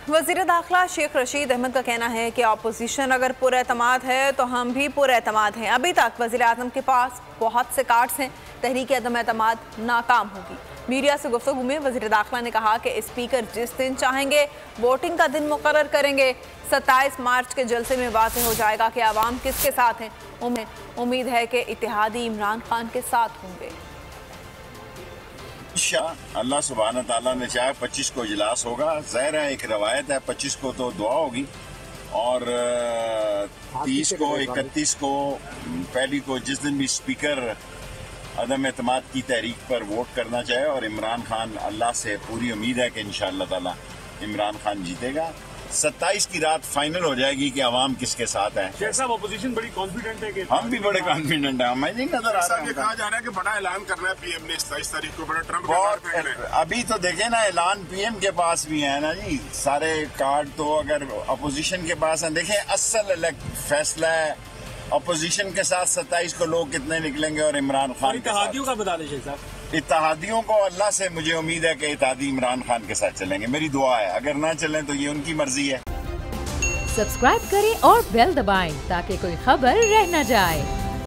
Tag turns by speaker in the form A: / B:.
A: वज़ीर दाखिला शेख रशीद अहमद का कहना है कि अपोजिशन अगर पुरएतमाद है तो हम भी पुरएतमाद हैं। अभी तक वज़ीर आज़म के पास बहुत से कार्ड्स हैं, तहरीक अदम एतमाद नाकाम होगी। मीडिया से गुफ्तगू में वज़ीर दाखिला ने कहा कि स्पीकर जिस दिन चाहेंगे वोटिंग का दिन मुकर्रर करेंगे। 27 मार्च के जलसे में वाज़ेह हो जाएगा कि आवाम किसके साथ हैं। उम्मीद है कि इत्तेहादी इमरान खान के साथ होंगे।
B: अल्लाह सुब्हान ताला ने चाहे 25 को इजलास होगा। ज़ाहिर है एक रवायत है, 25 को तो दुआ होगी और 30 को 31 को पहली को जिस दिन भी स्पीकर अदम एतमाद की तहरीक पर वोट करना चाहे और इमरान खान, अल्लाह से पूरी उम्मीद है कि इंशाअल्लाह ताला इमरान खान जीतेगा। 27 की रात फाइनल हो जाएगी कि अवाम किसके साथ है।
C: शेख साहब अपोजिशन बड़ी कॉन्फिडेंट है कि
B: हम भी बड़े कॉन्फिडेंट हैं। हमें नहीं नजर आ रहा है,
D: कहा जा रहा है कि बड़ा ऐलान करना है पीएम ने 27 तारीख को, बड़ा ट्रम्प
B: अभी तो देखे ना, ऐलान पीएम के पास भी है ना जी सारे कार्ड। तो अगर अपोजिशन के पास है, देखें असल फैसला है अपोजिशन के साथ 27 को लोग कितने निकलेंगे और इमरान खान के साथ।
C: का बता दें शेख साहब।
B: इत्तेहादियों को अल्लाह से मुझे उम्मीद है कि इत्तेहादी इमरान खान के साथ चलेंगे। मेरी दुआ है, अगर ना चलें तो ये उनकी मर्जी है।
E: सब्सक्राइब करें और बेल दबाएं ताकि कोई खबर रह न जाए।